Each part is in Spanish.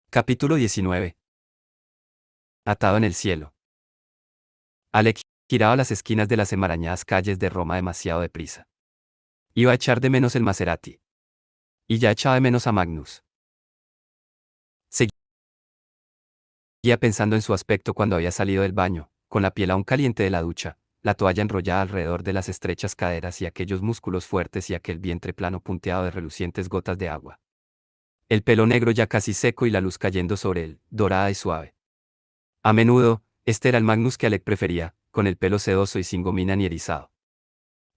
Capítulo 19. Atado en el cielo. Alec giraba las esquinas de las enmarañadas calles de Roma demasiado deprisa. Iba a echar de menos el Maserati. Y ya echaba de menos a Magnus. Seguía pensando en su aspecto cuando había salido del baño, con la piel aún caliente de la ducha, la toalla enrollada alrededor de las estrechas caderas y aquellos músculos fuertes y aquel vientre plano punteado de relucientes gotas de agua. El pelo negro ya casi seco y la luz cayendo sobre él, dorada y suave. A menudo, este era el Magnus que Alec prefería, con el pelo sedoso y sin gomina ni erizado.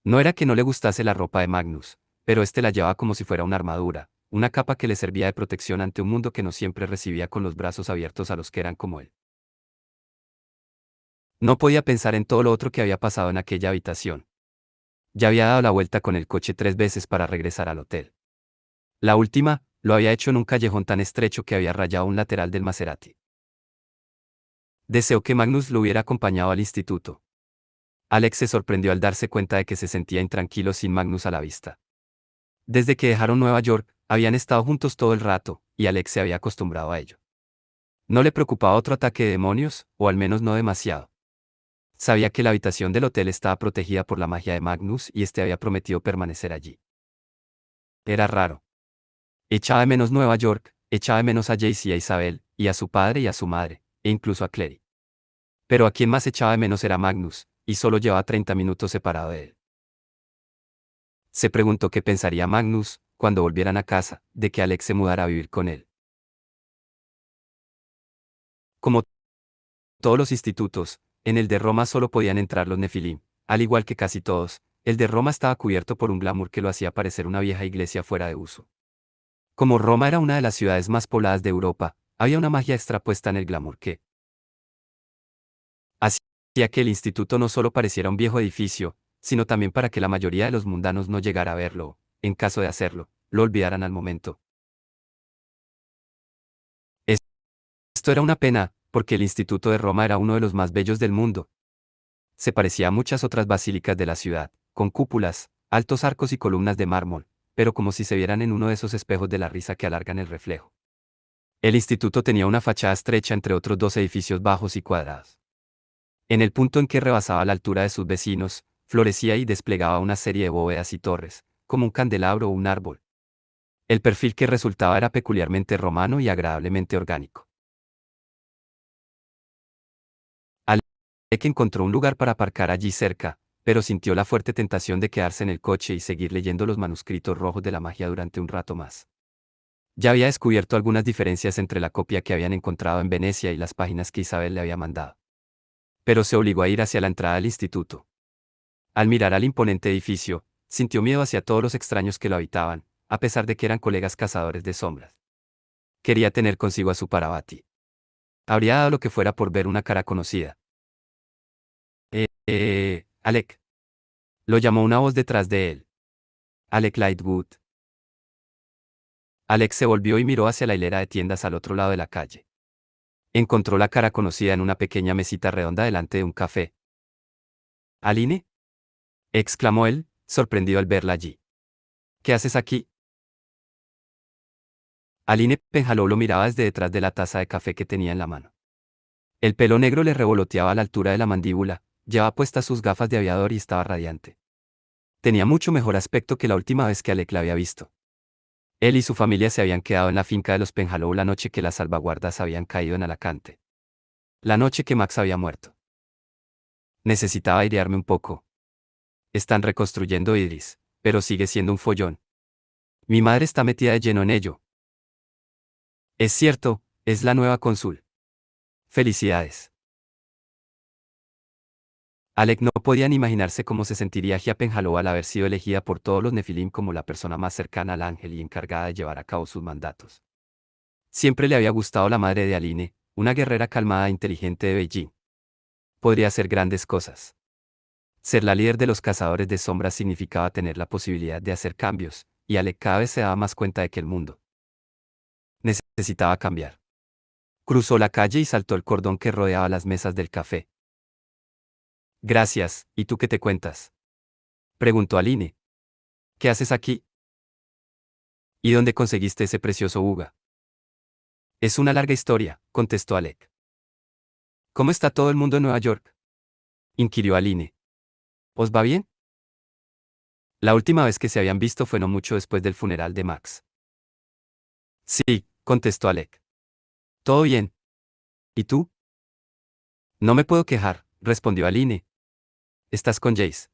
No era que no le gustase la ropa de Magnus, pero este la llevaba como si fuera una armadura, una capa que le servía de protección ante un mundo que no siempre recibía con los brazos abiertos a los que eran como él. No podía pensar en todo lo otro que había pasado en aquella habitación. Ya había dado la vuelta con el coche 3 veces para regresar al hotel. La última, lo había hecho en un callejón tan estrecho que había rayado un lateral del Maserati. Deseó que Magnus lo hubiera acompañado al instituto. Alex se sorprendió al darse cuenta de que se sentía intranquilo sin Magnus a la vista. Desde que dejaron Nueva York, habían estado juntos todo el rato, y Alex se había acostumbrado a ello. No le preocupaba otro ataque de demonios, o al menos no demasiado. Sabía que la habitación del hotel estaba protegida por la magia de Magnus y este había prometido permanecer allí. Era raro. Echaba de menos Nueva York, echaba de menos a Jace y a Isabel, y a su padre y a su madre, e incluso a Clary. Pero a quien más echaba de menos era Magnus, y solo llevaba 30 minutos separado de él. Se preguntó qué pensaría Magnus, cuando volvieran a casa, de que Alex se mudara a vivir con él. Como todos los institutos, en el de Roma solo podían entrar los nefilim, al igual que casi todos, el de Roma estaba cubierto por un glamour que lo hacía parecer una vieja iglesia fuera de uso. Como Roma era una de las ciudades más pobladas de Europa, había una magia extrapuesta en el glamour que hacía que el instituto no solo pareciera un viejo edificio, sino también para que la mayoría de los mundanos no llegara a verlo, o, en caso de hacerlo, lo olvidaran al momento. Esto era una pena, porque el Instituto de Roma era uno de los más bellos del mundo. Se parecía a muchas otras basílicas de la ciudad, con cúpulas, altos arcos y columnas de mármol, pero como si se vieran en uno de esos espejos de la risa que alargan el reflejo. El instituto tenía una fachada estrecha entre otros dos edificios bajos y cuadrados. En el punto en que rebasaba la altura de sus vecinos, florecía y desplegaba una serie de bóvedas y torres, como un candelabro o un árbol. El perfil que resultaba era peculiarmente romano y agradablemente orgánico. Que encontró un lugar para aparcar allí cerca, pero sintió la fuerte tentación de quedarse en el coche y seguir leyendo los manuscritos rojos de la magia durante un rato más. Ya había descubierto algunas diferencias entre la copia que habían encontrado en Venecia y las páginas que Isabel le había mandado. Pero se obligó a ir hacia la entrada del instituto. Al mirar al imponente edificio, sintió miedo hacia todos los extraños que lo habitaban, a pesar de que eran colegas cazadores de sombras. Quería tener consigo a su Parvati. Habría dado lo que fuera por ver una cara conocida. Alec. Lo llamó una voz detrás de él. Alec Lightwood. Alec se volvió y miró hacia la hilera de tiendas al otro lado de la calle. Encontró la cara conocida en una pequeña mesita redonda delante de un café. ¿Aline? Exclamó él, sorprendido al verla allí. ¿Qué haces aquí? Aline Penhallow lo miraba desde detrás de la taza de café que tenía en la mano. El pelo negro le revoloteaba a la altura de la mandíbula, llevaba puestas sus gafas de aviador y estaba radiante. Tenía mucho mejor aspecto que la última vez que Alec la había visto. Él y su familia se habían quedado en la finca de los Penhallow la noche que las salvaguardas habían caído en Alacante. La noche que Max había muerto. Necesitaba airearme un poco. Están reconstruyendo Idris, pero sigue siendo un follón. Mi madre está metida de lleno en ello. Es cierto, es la nueva cónsul. Felicidades. Alec no podía ni imaginarse cómo se sentiría Gia Penhallow al haber sido elegida por todos los Nefilim como la persona más cercana al ángel y encargada de llevar a cabo sus mandatos. Siempre le había gustado la madre de Aline, una guerrera calmada e inteligente de Beijing. Podría hacer grandes cosas. Ser la líder de los cazadores de sombras significaba tener la posibilidad de hacer cambios, y Alec cada vez se daba más cuenta de que el mundo necesitaba cambiar. Cruzó la calle y saltó el cordón que rodeaba las mesas del café. Gracias, ¿y tú qué te cuentas? Preguntó Aline. ¿Qué haces aquí? ¿Y dónde conseguiste ese precioso uga? Es una larga historia, contestó Alec. ¿Cómo está todo el mundo en Nueva York? Inquirió Aline. ¿Os va bien? La última vez que se habían visto fue no mucho después del funeral de Max. Sí, contestó Alec. Todo bien. ¿Y tú? No me puedo quejar, respondió Aline. ¿Estás con Jace?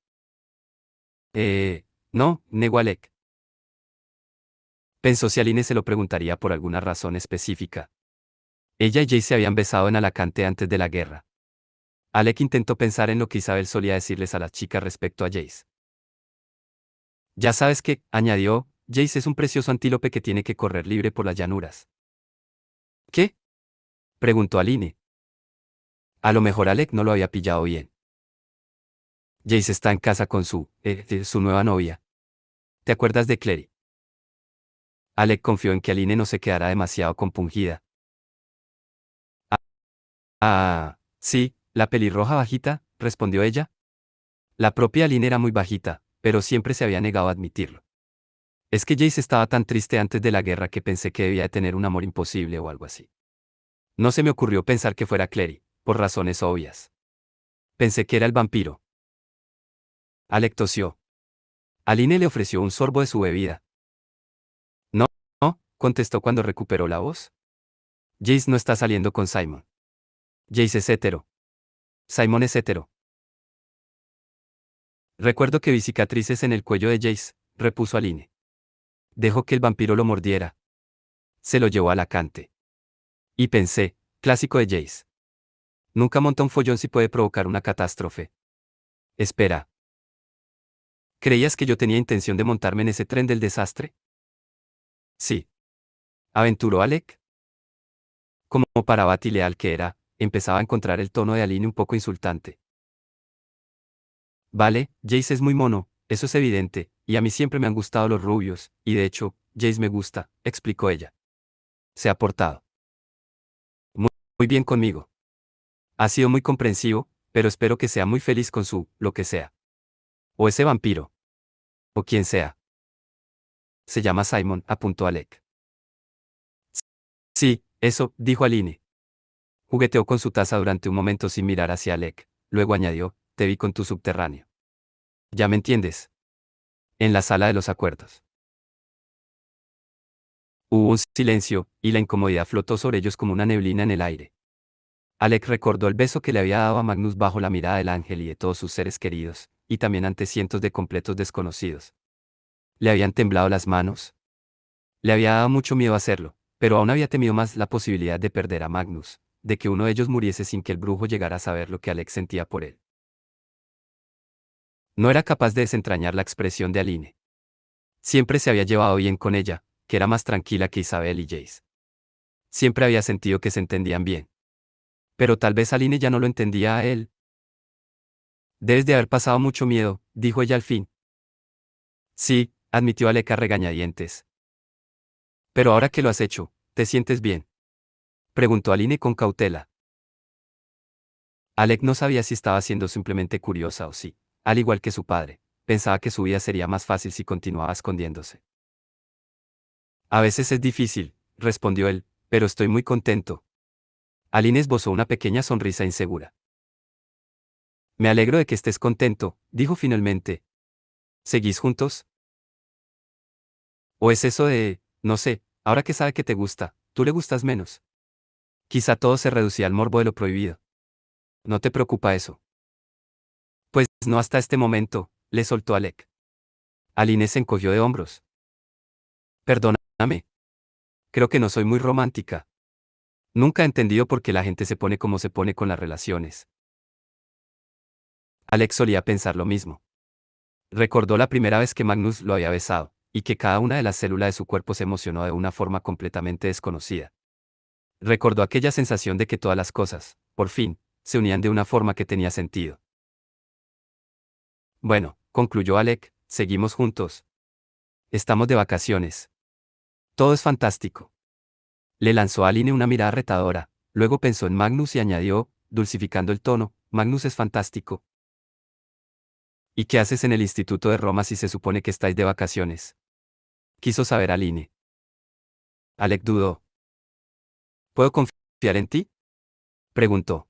No, negó Alec. Pensó si Aline se lo preguntaría por alguna razón específica. Ella y Jace se habían besado en Alacante antes de la guerra. Alec intentó pensar en lo que Isabel solía decirles a las chicas respecto a Jace. Ya sabes que, añadió, Jace es un precioso antílope que tiene que correr libre por las llanuras. ¿Qué? Preguntó Aline. A lo mejor Alec no lo había pillado bien. Jace está en casa con su nueva novia. ¿Te acuerdas de Clary? Alec confió en que Aline no se quedara demasiado compungida. Sí, la pelirroja bajita, respondió ella. La propia Aline era muy bajita, pero siempre se había negado a admitirlo. Es que Jace estaba tan triste antes de la guerra que pensé que debía de tener un amor imposible o algo así. No se me ocurrió pensar que fuera Clary, por razones obvias. Pensé que era el vampiro. Alec tosió. Aline le ofreció un sorbo de su bebida. No, no, contestó cuando recuperó la voz. Jace no está saliendo con Simon. Jace es hetero. Simon es hetero. Recuerdo que vi cicatrices en el cuello de Jace, repuso Aline. Dejó que el vampiro lo mordiera. Se lo llevó a Alacante. Y pensé, clásico de Jace. Nunca monta un follón si puede provocar una catástrofe. Espera. ¿Creías que yo tenía intención de montarme en ese tren del desastre? Sí. ¿Aventuró Alec? Como para batileal que era, empezaba a encontrar el tono de Aline un poco insultante. Vale, Jace es muy mono, eso es evidente, y a mí siempre me han gustado los rubios, y de hecho, Jace me gusta, explicó ella. Se ha portado muy bien conmigo. Ha sido muy comprensivo, pero espero que sea muy feliz con lo que sea. O ese vampiro. O quien sea. Se llama Simon, apuntó Alec. Sí, eso, dijo Aline. Jugueteó con su taza durante un momento sin mirar hacia Alec, luego añadió, te vi con tu subterráneo. Ya me entiendes. En la sala de los acuerdos. Hubo un silencio, y la incomodidad flotó sobre ellos como una neblina en el aire. Alec recordó el beso que le había dado a Magnus bajo la mirada del ángel y de todos sus seres queridos, y también ante cientos de completos desconocidos. ¿Le habían temblado las manos? Le había dado mucho miedo hacerlo, pero aún había temido más la posibilidad de perder a Magnus, de que uno de ellos muriese sin que el brujo llegara a saber lo que Alec sentía por él. No era capaz de desentrañar la expresión de Aline. Siempre se había llevado bien con ella, que era más tranquila que Isabel y Jace. Siempre había sentido que se entendían bien. Pero tal vez Aline ya no lo entendía a él. Debes de haber pasado mucho miedo, dijo ella al fin. Sí, admitió Alec a regañadientes. Pero ahora que lo has hecho, ¿te sientes bien? Preguntó Aline con cautela. Alec no sabía si estaba siendo simplemente curiosa o si, al igual que su padre, pensaba que su vida sería más fácil si continuaba escondiéndose. A veces es difícil, respondió él, pero estoy muy contento. Aline esbozó una pequeña sonrisa insegura. Me alegro de que estés contento, dijo finalmente. ¿Seguís juntos? ¿O es eso de, no sé, ahora que sabe que te gusta, tú le gustas menos? Quizá todo se reducía al morbo de lo prohibido. ¿No te preocupa eso? Pues no hasta este momento, le soltó Alec. Aline se encogió de hombros. Perdóname. Creo que no soy muy romántica. Nunca he entendido por qué la gente se pone como se pone con las relaciones. Alex solía pensar lo mismo. Recordó la primera vez que Magnus lo había besado, y que cada una de las células de su cuerpo se emocionó de una forma completamente desconocida. Recordó aquella sensación de que todas las cosas, por fin, se unían de una forma que tenía sentido. Bueno, concluyó Alec, seguimos juntos. Estamos de vacaciones. Todo es fantástico. Le lanzó a Aline una mirada retadora, luego pensó en Magnus y añadió, dulcificando el tono, Magnus es fantástico. ¿Y qué haces en el Instituto de Roma si se supone que estáis de vacaciones? Quiso saber Aline. Alec dudó. ¿Puedo confiar en ti? Preguntó.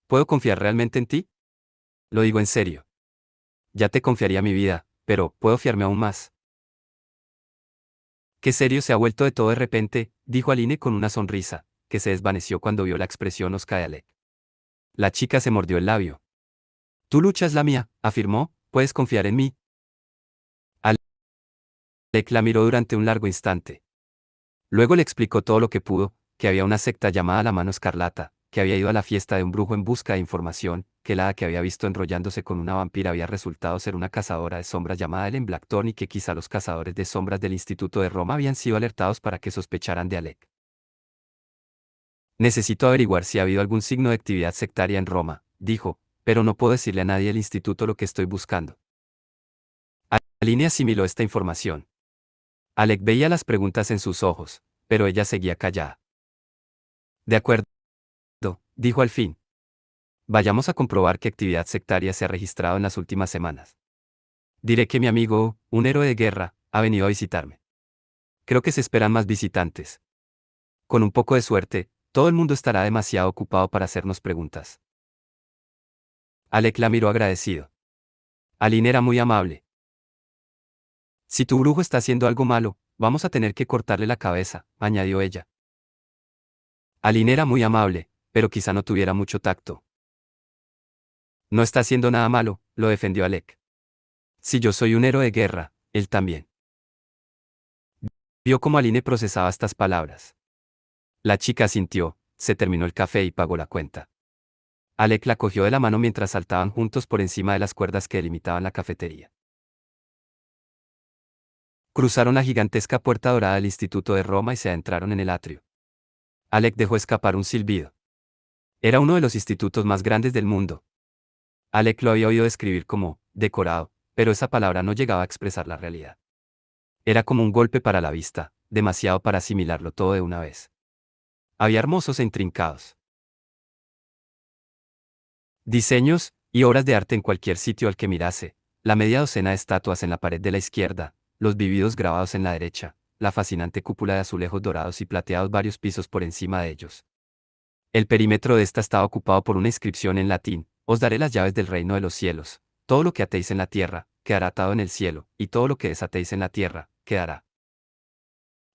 ¿Puedo confiar realmente en ti? Lo digo en serio. Ya te confiaría mi vida, pero ¿puedo fiarme aún más? Qué serio se ha vuelto de todo de repente, dijo Aline con una sonrisa, que se desvaneció cuando vio la expresión hosca de Alec. La chica se mordió el labio. Tu lucha es la mía, afirmó, puedes confiar en mí. Alec la miró durante un largo instante. Luego le explicó todo lo que pudo, que había una secta llamada la Mano Escarlata, que había ido a la fiesta de un brujo en busca de información, que la hada que había visto enrollándose con una vampira había resultado ser una cazadora de sombras llamada Ellen Blackthorn y que quizá los cazadores de sombras del Instituto de Roma habían sido alertados para que sospecharan de Alec. Necesito averiguar si ha habido algún signo de actividad sectaria en Roma, dijo, pero no puedo decirle a nadie del instituto lo que estoy buscando. Aline asimiló esta información. Alec veía las preguntas en sus ojos, pero ella seguía callada. De acuerdo, dijo al fin. Vayamos a comprobar qué actividad sectaria se ha registrado en las últimas semanas. Diré que mi amigo, un héroe de guerra, ha venido a visitarme. Creo que se esperan más visitantes. Con un poco de suerte, todo el mundo estará demasiado ocupado para hacernos preguntas. Alec la miró agradecido. Aline era muy amable. Si tu brujo está haciendo algo malo, vamos a tener que cortarle la cabeza, añadió ella. Aline era muy amable, pero quizá no tuviera mucho tacto. No está haciendo nada malo, lo defendió Alec. Si yo soy un héroe de guerra, él también. Vio cómo Aline procesaba estas palabras. La chica asintió, se terminó el café y pagó la cuenta. Alec la cogió de la mano mientras saltaban juntos por encima de las cuerdas que delimitaban la cafetería. Cruzaron la gigantesca puerta dorada del Instituto de Roma y se adentraron en el atrio. Alec dejó escapar un silbido. Era uno de los institutos más grandes del mundo. Alec lo había oído describir como decorado, pero esa palabra no llegaba a expresar la realidad. Era como un golpe para la vista, demasiado para asimilarlo todo de una vez. Había hermosos e intrincados diseños y obras de arte en cualquier sitio al que mirase, la media docena de estatuas en la pared de la izquierda, los vividos grabados en la derecha, la fascinante cúpula de azulejos dorados y plateados varios pisos por encima de ellos. El perímetro de esta estaba ocupado por una inscripción en latín: os daré las llaves del reino de los cielos, todo lo que atéis en la tierra, quedará atado en el cielo, y todo lo que desatéis en la tierra, quedará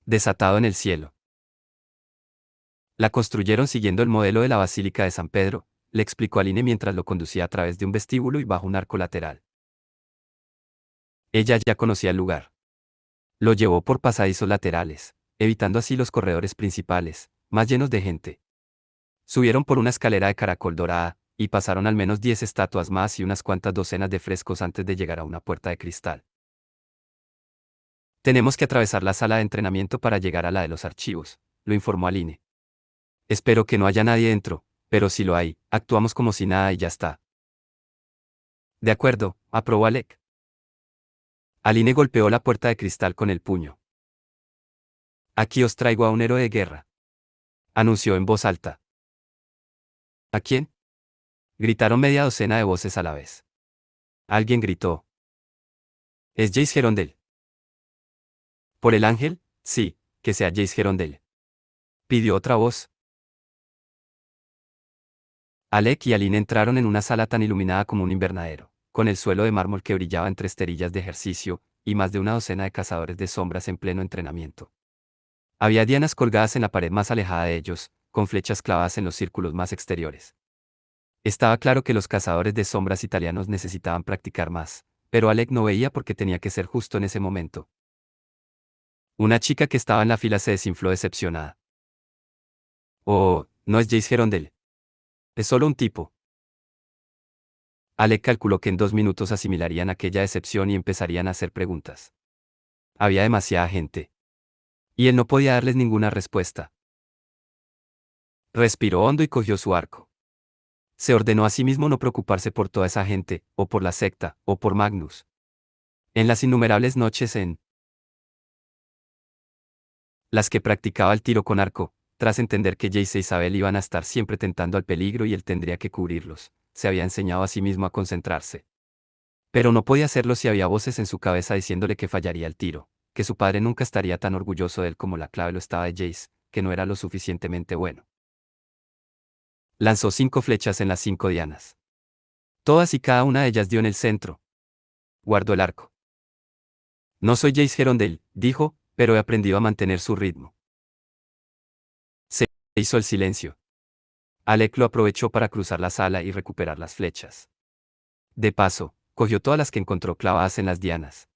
desatado en el cielo. La construyeron siguiendo el modelo de la Basílica de San Pedro, le explicó Aline mientras lo conducía a través de un vestíbulo y bajo un arco lateral. Ella ya conocía el lugar. Lo llevó por pasadizos laterales, evitando así los corredores principales, más llenos de gente. Subieron por una escalera de caracol dorada, y pasaron al menos 10 estatuas más y unas cuantas docenas de frescos antes de llegar a una puerta de cristal. Tenemos que atravesar la sala de entrenamiento para llegar a la de los archivos, lo informó Aline. Espero que no haya nadie dentro, pero si lo hay, actuamos como si nada y ya está. De acuerdo, aprobó Alec. Aline golpeó la puerta de cristal con el puño. Aquí os traigo a un héroe de guerra, anunció en voz alta. ¿A quién? Gritaron media docena de voces a la vez. Alguien gritó. Es Jace Gerondel. ¿Por el ángel? Sí, que sea Jace Gerondel. Pidió otra voz. Alec y Aline entraron en una sala tan iluminada como un invernadero, con el suelo de mármol que brillaba entre esterillas de ejercicio, y más de una docena de cazadores de sombras en pleno entrenamiento. Había dianas colgadas en la pared más alejada de ellos, con flechas clavadas en los círculos más exteriores. Estaba claro que los cazadores de sombras italianos necesitaban practicar más, pero Alec no veía por qué tenía que ser justo en ese momento. Una chica que estaba en la fila se desinfló decepcionada. Oh, no es Jace Gerondel. Es solo un tipo. Alec calculó que en 2 minutos asimilarían aquella decepción y empezarían a hacer preguntas. Había demasiada gente. Y él no podía darles ninguna respuesta. Respiró hondo y cogió su arco. Se ordenó a sí mismo no preocuparse por toda esa gente, o por la secta, o por Magnus. En las innumerables noches en las que practicaba el tiro con arco, tras entender que Jace e Isabel iban a estar siempre tentando al peligro y él tendría que cubrirlos, se había enseñado a sí mismo a concentrarse. Pero no podía hacerlo si había voces en su cabeza diciéndole que fallaría el tiro, que su padre nunca estaría tan orgulloso de él como la clave lo estaba de Jace, que no era lo suficientemente bueno. Lanzó 5 flechas en las 5 dianas. Todas y cada una de ellas dio en el centro. Guardó el arco. No soy Jace Herondale, dijo, pero he aprendido a mantener su ritmo. Se hizo el silencio. Alec lo aprovechó para cruzar la sala y recuperar las flechas. De paso, cogió todas las que encontró clavadas en las dianas.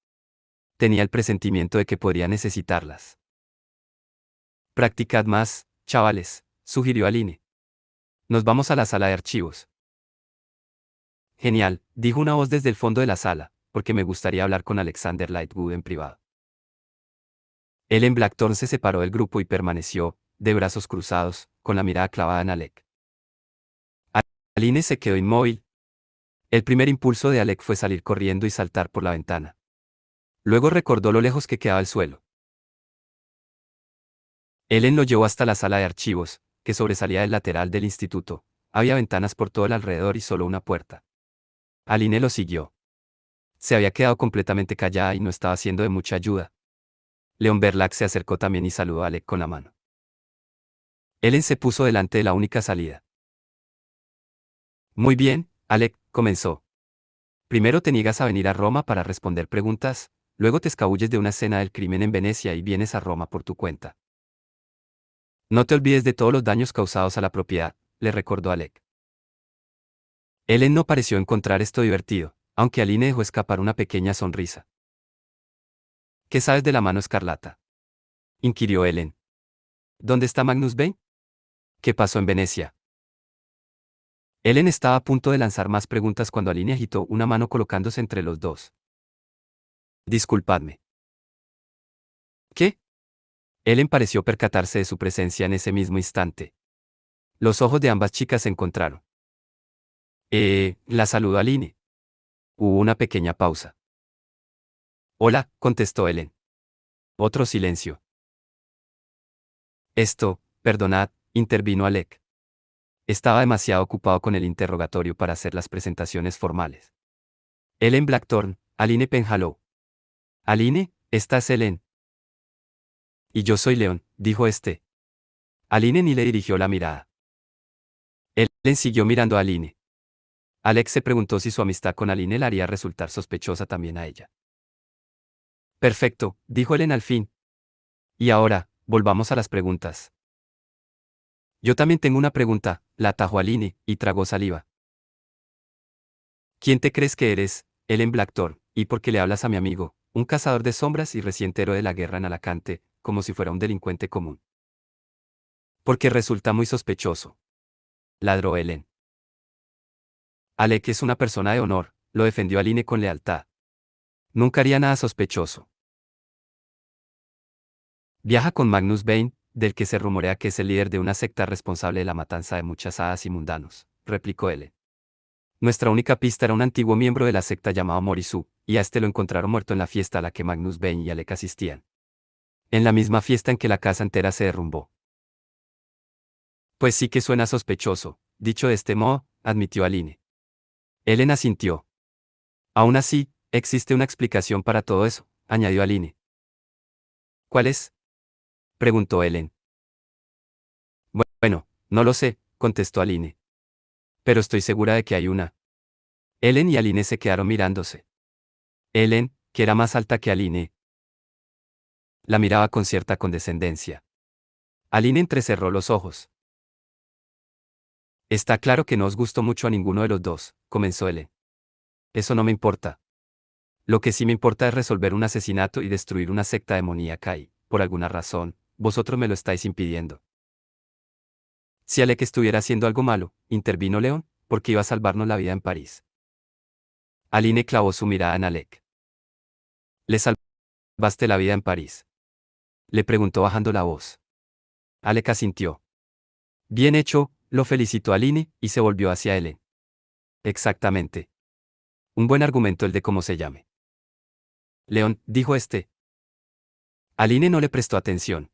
Tenía el presentimiento de que podría necesitarlas. Practicad más, chavales, sugirió Aline. Nos vamos a la sala de archivos. Genial, dijo una voz desde el fondo de la sala, porque me gustaría hablar con Alexander Lightwood en privado. Ellen Blackthorne se separó del grupo y permaneció, de brazos cruzados, con la mirada clavada en Alec. Aline se quedó inmóvil. El primer impulso de Alec fue salir corriendo y saltar por la ventana. Luego recordó lo lejos que quedaba el suelo. Ellen lo llevó hasta la sala de archivos, que sobresalía del lateral del instituto. Había ventanas por todo el alrededor y solo una puerta. Aline lo siguió. Se había quedado completamente callada y no estaba siendo de mucha ayuda. Leon Verlac se acercó también y saludó a Alec con la mano. Ellen se puso delante de la única salida. Muy bien, Alec, comenzó. Primero te niegas a venir a Roma para responder preguntas, luego te escabulles de una escena del crimen en Venecia y vienes a Roma por tu cuenta. No te olvides de todos los daños causados a la propiedad, le recordó Alec. Ellen no pareció encontrar esto divertido, aunque Aline dejó escapar una pequeña sonrisa. ¿Qué sabes de la mano escarlata?, inquirió Ellen. ¿Dónde está Magnus Bane? ¿Qué pasó en Venecia? Ellen estaba a punto de lanzar más preguntas cuando Aline agitó una mano colocándose entre los dos. Disculpadme. ¿Qué? Ellen pareció percatarse de su presencia en ese mismo instante. Los ojos de ambas chicas se encontraron. La saludó Aline. Hubo una pequeña pausa. Hola, contestó Ellen. Otro silencio. Perdonad, intervino Alec. Estaba demasiado ocupado con el interrogatorio para hacer las presentaciones formales. Ellen Blackthorne, Aline Penhallow. Aline, esta es Ellen. Y yo soy Leon, dijo este. Aline ni le dirigió la mirada. Ellen siguió mirando a Aline. Alex se preguntó si su amistad con Aline la haría resultar sospechosa también a ella. Perfecto, dijo Ellen al fin. Y ahora, volvamos a las preguntas. Yo también tengo una pregunta, la atajó Aline, y tragó saliva. ¿Quién te crees que eres, Ellen Blackthorne, y por qué le hablas a mi amigo, un cazador de sombras y reciente héroe de la guerra en Alacante, como si fuera un delincuente común? Porque resulta muy sospechoso, ladró Ellen. Alec es una persona de honor, lo defendió Aline con lealtad. Nunca haría nada sospechoso. Viaja con Magnus Bane, del que se rumorea que es el líder de una secta responsable de la matanza de muchas hadas y mundanos, replicó Ellen. Nuestra única pista era un antiguo miembro de la secta llamado Morisu, y a este lo encontraron muerto en la fiesta a la que Magnus Bane y Alec asistían. En la misma fiesta en que la casa entera se derrumbó. Pues sí que suena sospechoso, dicho de este modo, admitió Aline. Ellen asintió. Aún así, existe una explicación para todo eso, añadió Aline. ¿Cuál es?, preguntó Ellen. Bueno, no lo sé, contestó Aline. Pero estoy segura de que hay una. Ellen y Aline se quedaron mirándose. Ellen, que era más alta que Aline, la miraba con cierta condescendencia. Aline entrecerró los ojos. Está claro que no os gustó mucho a ninguno de los dos, comenzó Ellen. Eso no me importa. Lo que sí me importa es resolver un asesinato y destruir una secta demoníaca y, por alguna razón, vosotros me lo estáis impidiendo. Si Alec estuviera haciendo algo malo, intervino León, porque iba a salvarnos la vida en París. Aline clavó su mirada en Alec. ¿Le salvaste la vida en París?, le preguntó bajando la voz. Alec asintió. Bien hecho, lo felicitó Aline, y se volvió hacia Ellen. Exactamente. Un buen argumento el de cómo se llame. León, dijo este. Aline no le prestó atención.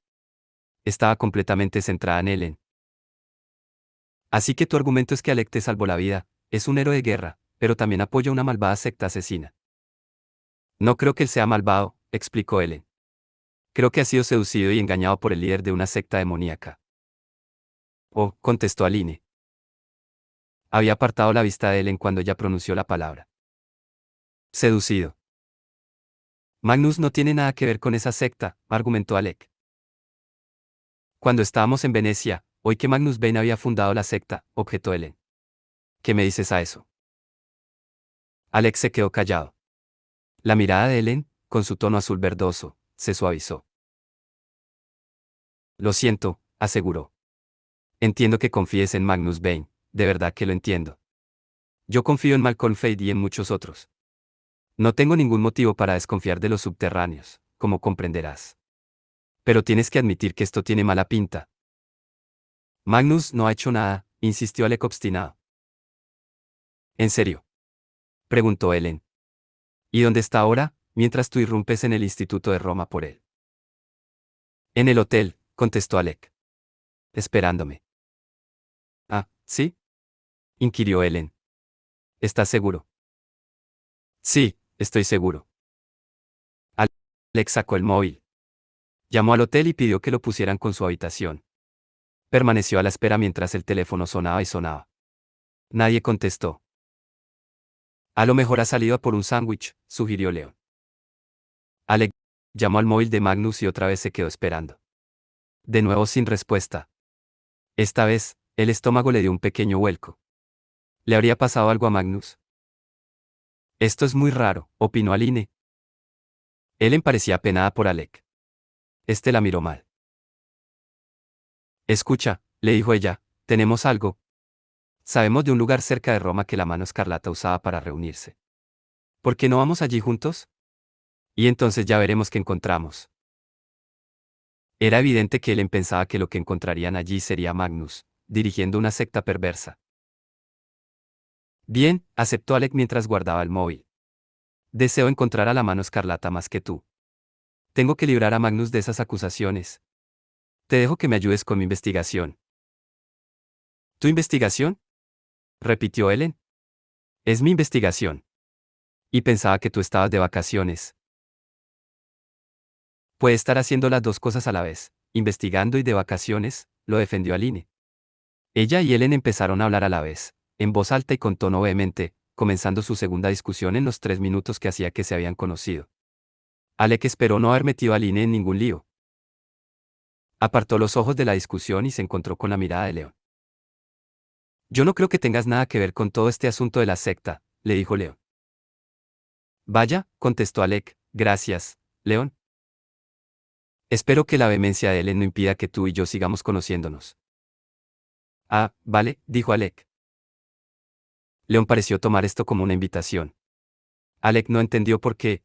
Estaba completamente centrada en Ellen. Así que tu argumento es que Alec te salvó la vida, es un héroe de guerra, pero también apoya una malvada secta asesina. No creo que él sea malvado, explicó Ellen. Creo que ha sido seducido y engañado por el líder de una secta demoníaca. Oh, contestó Aline. Había apartado la vista de Ellen cuando ella pronunció la palabra. Seducido. Magnus no tiene nada que ver con esa secta, argumentó Alec. Cuando estábamos en Venecia, oí que Magnus Bane había fundado la secta, objetó Ellen. ¿Qué me dices a eso? Alex se quedó callado. La mirada de Ellen, con su tono azul verdoso, se suavizó. Lo siento, aseguró. Entiendo que confíes en Magnus Bane, de verdad que lo entiendo. Yo confío en Malcolm Fade y en muchos otros. No tengo ningún motivo para desconfiar de los subterráneos, como comprenderás. Pero tienes que admitir que esto tiene mala pinta. Magnus no ha hecho nada, insistió Alec obstinado. ¿En serio? Preguntó Ellen. ¿Y dónde está ahora, mientras tú irrumpes en el Instituto de Roma por él? En el hotel, contestó Alec. Esperándome. Ah, ¿sí? Inquirió Ellen. ¿Estás seguro? Sí, estoy seguro. Alex sacó el móvil. Llamó al hotel y pidió que lo pusieran con su habitación. Permaneció a la espera mientras el teléfono sonaba y sonaba. Nadie contestó. A lo mejor ha salido a por un sándwich, sugirió Leon. Alec llamó al móvil de Magnus y otra vez se quedó esperando. De nuevo sin respuesta. Esta vez, el estómago le dio un pequeño vuelco. ¿Le habría pasado algo a Magnus? Esto es muy raro, opinó Aline. Ellen parecía apenada por Alec. Este la miró mal. Escucha, le dijo ella, tenemos algo. Sabemos de un lugar cerca de Roma que la mano escarlata usaba para reunirse. ¿Por qué no vamos allí juntos? Y entonces ya veremos qué encontramos. Era evidente que Ellen pensaba que lo que encontrarían allí sería Magnus, dirigiendo una secta perversa. Bien, aceptó Alec mientras guardaba el móvil. Deseo encontrar a la mano escarlata más que tú. Tengo que librar a Magnus de esas acusaciones. Te dejo que me ayudes con mi investigación. ¿Tu investigación? Repitió Ellen. Es mi investigación. Y pensaba que tú estabas de vacaciones. Puede estar haciendo las dos cosas a la vez, investigando y de vacaciones, lo defendió Aline. Ella y Ellen empezaron a hablar a la vez, en voz alta y con tono vehemente, comenzando su segunda discusión en los 3 minutos que hacía que se habían conocido. Alec esperó no haber metido a Aline en ningún lío. Apartó los ojos de la discusión y se encontró con la mirada de Leon. Yo no creo que tengas nada que ver con todo este asunto de la secta, le dijo Leon. Vaya, contestó Alec, gracias, Leon. Espero que la vehemencia de Ellen no impida que tú y yo sigamos conociéndonos. Ah, vale, dijo Alec. Leon pareció tomar esto como una invitación. Alec no entendió por qué.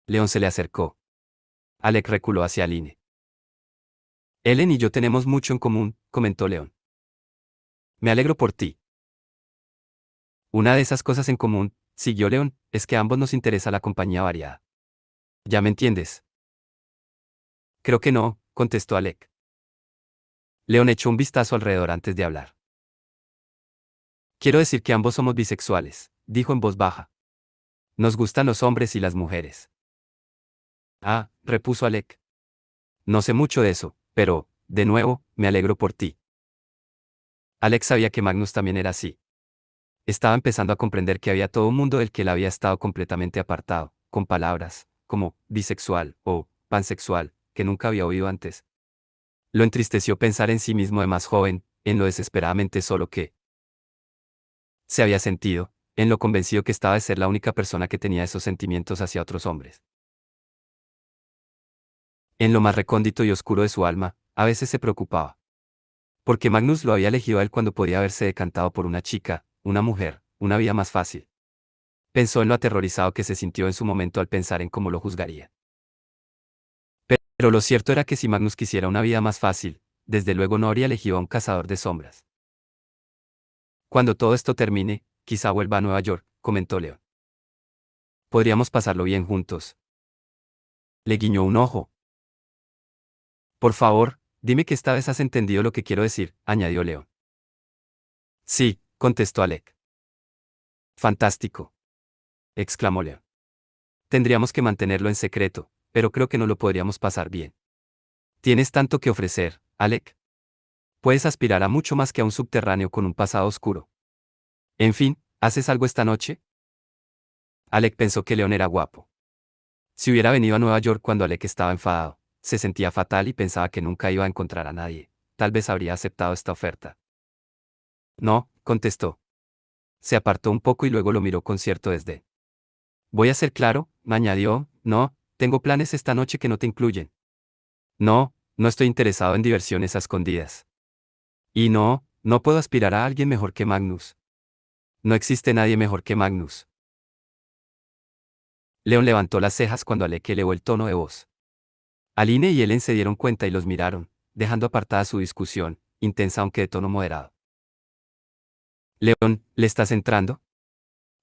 Leon se le acercó. Alec reculó hacia Aline. Ellen y yo tenemos mucho en común, comentó Leon. Me alegro por ti. Una de esas cosas en común, siguió Leon, es que a ambos nos interesa la compañía variada. ¿Ya me entiendes? Creo que no, contestó Alec. Leon echó un vistazo alrededor antes de hablar. Quiero decir que ambos somos bisexuales, dijo en voz baja. Nos gustan los hombres y las mujeres. Ah, repuso Alec. No sé mucho de eso, pero, de nuevo, me alegro por ti. Alec sabía que Magnus también era así. Estaba empezando a comprender que había todo un mundo del que él había estado completamente apartado, con palabras, como bisexual o pansexual, que nunca había oído antes. Lo entristeció pensar en sí mismo de más joven, en lo desesperadamente solo que se había sentido, en lo convencido que estaba de ser la única persona que tenía esos sentimientos hacia otros hombres. En lo más recóndito y oscuro de su alma, a veces se preocupaba. Porque Magnus lo había elegido a él cuando podía haberse decantado por una chica, una mujer, una vida más fácil. Pensó en lo aterrorizado que se sintió en su momento al pensar en cómo lo juzgaría. Pero lo cierto era que si Magnus quisiera una vida más fácil, desde luego no habría elegido a un cazador de sombras. Cuando todo esto termine, quizá vuelva a Nueva York, comentó Leon. Podríamos pasarlo bien juntos. Le guiñó un ojo. Por favor, dime que esta vez has entendido lo que quiero decir, añadió Leon. Sí, contestó Alec. Fantástico, exclamó Leon. Tendríamos que mantenerlo en secreto, pero creo que no lo podríamos pasar bien. Tienes tanto que ofrecer, Alec. Puedes aspirar a mucho más que a un subterráneo con un pasado oscuro. En fin, ¿haces algo esta noche? Alec pensó que Leon era guapo. Si hubiera venido a Nueva York cuando Alec estaba enfadado, se sentía fatal y pensaba que nunca iba a encontrar a nadie. Tal vez habría aceptado esta oferta. No, contestó. Se apartó un poco y luego lo miró con cierto desdén. Voy a ser claro, me añadió, no, tengo planes esta noche que no te incluyen. No, no estoy interesado en diversiones a escondidas. Y no, no puedo aspirar a alguien mejor que Magnus. No existe nadie mejor que Magnus. Leon levantó las cejas cuando Alec elevó el tono de voz. Aline y Ellen se dieron cuenta y los miraron, dejando apartada su discusión, intensa aunque de tono moderado. Leon, ¿le estás entrando?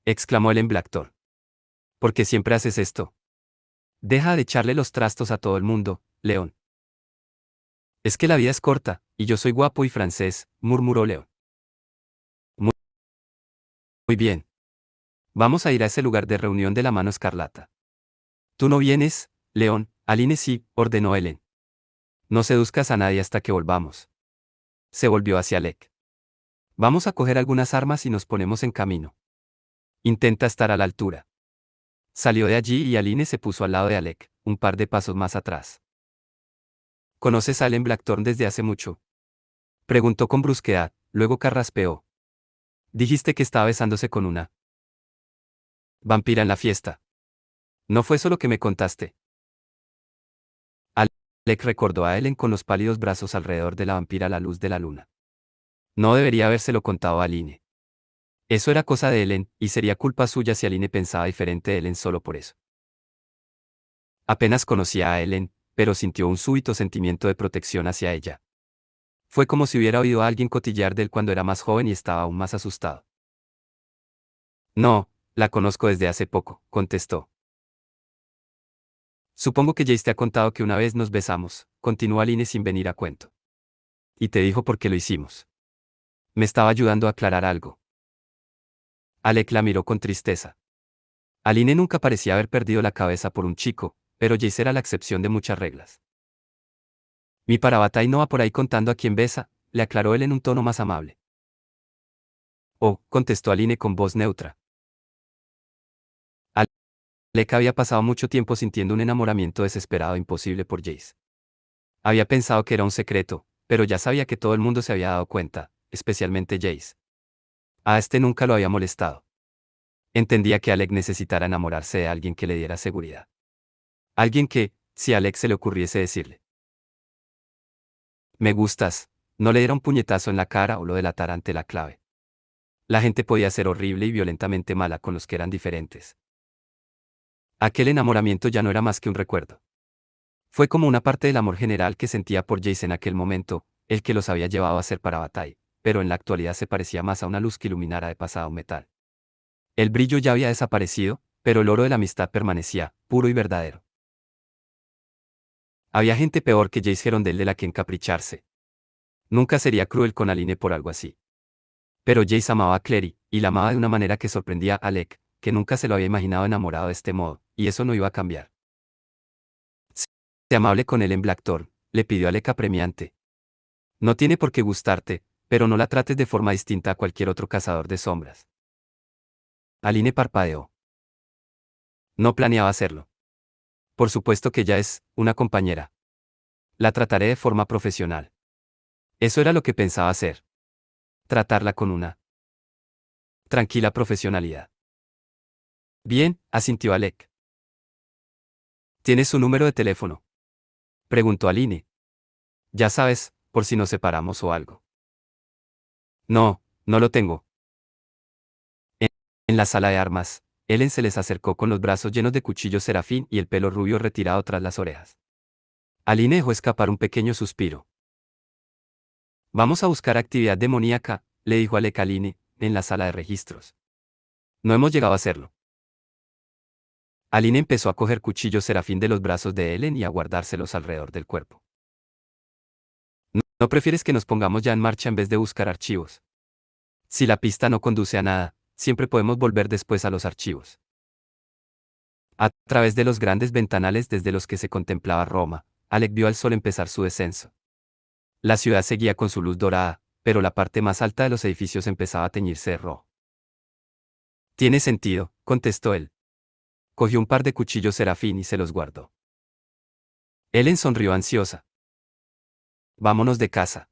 Exclamó Ellen Blackthorne. ¿Por qué siempre haces esto? Deja de echarle los trastos a todo el mundo, Leon. Es que la vida es corta, y yo soy guapo y francés, murmuró Leon. Muy, muy bien. Vamos a ir a ese lugar de reunión de la mano escarlata. ¿Tú no vienes, Leon? Aline sí, ordenó Ellen. No seduzcas a nadie hasta que volvamos. Se volvió hacia Alec. Vamos a coger algunas armas y nos ponemos en camino. Intenta estar a la altura. Salió de allí y Aline se puso al lado de Alec, un par de pasos más atrás. ¿Conoces a Ellen Blackthorne desde hace mucho? Preguntó con brusquedad, luego carraspeó. Dijiste que estaba besándose con una vampira en la fiesta. ¿No fue eso lo que me contaste? Alec recordó a Ellen con los pálidos brazos alrededor de la vampira a la luz de la luna. No debería habérselo contado a Aline. Eso era cosa de Ellen, y sería culpa suya si Aline pensaba diferente de Ellen solo por eso. Apenas conocía a Ellen, pero sintió un súbito sentimiento de protección hacia ella. Fue como si hubiera oído a alguien cotillear de él cuando era más joven y estaba aún más asustado. No, la conozco desde hace poco, contestó. Supongo que Jace te ha contado que una vez nos besamos, continuó Aline sin venir a cuento. Y te dijo por qué lo hicimos. Me estaba ayudando a aclarar algo. Alec la miró con tristeza. Aline nunca parecía haber perdido la cabeza por un chico, pero Jace era la excepción de muchas reglas. Mi Parabatay no va por ahí contando a quién besa, le aclaró él en un tono más amable. Oh, contestó Aline con voz neutra. Alec había pasado mucho tiempo sintiendo un enamoramiento desesperado e imposible por Jace. Había pensado que era un secreto, pero ya sabía que todo el mundo se había dado cuenta, especialmente Jace. A este nunca lo había molestado. Entendía que Alec necesitara enamorarse de alguien que le diera seguridad. Alguien que, si a Alec se le ocurriese decirle, me gustas, no le diera un puñetazo en la cara o lo delatara ante la clave. La gente podía ser horrible y violentamente mala con los que eran diferentes. Aquel enamoramiento ya no era más que un recuerdo. Fue como una parte del amor general que sentía por Jace en aquel momento, el que los había llevado a ser para batalla, pero en la actualidad se parecía más a una luz que iluminara de pasado metal. El brillo ya había desaparecido, pero el oro de la amistad permanecía, puro y verdadero. Había gente peor que Jace Gerondel de la que encapricharse. Nunca sería cruel con Aline por algo así. Pero Jace amaba a Clary, y la amaba de una manera que sorprendía a Alec, que nunca se lo había imaginado enamorado de este modo, y eso no iba a cambiar. Sé amable con él en Blackthorn, le pidió Alec apremiante. No tiene por qué gustarte, pero no la trates de forma distinta a cualquier otro cazador de sombras. Aline parpadeó. No planeaba hacerlo. Por supuesto que ya es una compañera. La trataré de forma profesional. Eso era lo que pensaba hacer. Tratarla con una tranquila profesionalidad. Bien, asintió Alec. ¿Tienes su número de teléfono? Preguntó Aline. Ya sabes, por si nos separamos o algo. No, no lo tengo. En, en la sala de armas, Ellen se les acercó con los brazos llenos de cuchillos serafín y el pelo rubio retirado tras las orejas. Aline dejó escapar un pequeño suspiro. Vamos a buscar actividad demoníaca, le dijo Alec a Aline, en la sala de registros. No hemos llegado a hacerlo. Aline empezó a coger cuchillos serafín de los brazos de Ellen y a guardárselos alrededor del cuerpo. ¿No prefieres que nos pongamos ya en marcha en vez de buscar archivos? Si la pista no conduce a nada, siempre podemos volver después a los archivos. A través de los grandes ventanales desde los que se contemplaba Roma, Alec vio al sol empezar su descenso. La ciudad seguía con su luz dorada, pero la parte más alta de los edificios empezaba a teñirse de rojo. Tiene sentido, contestó él. Cogió un par de cuchillos serafín y se los guardó. Ellen sonrió ansiosa. Vámonos de casa.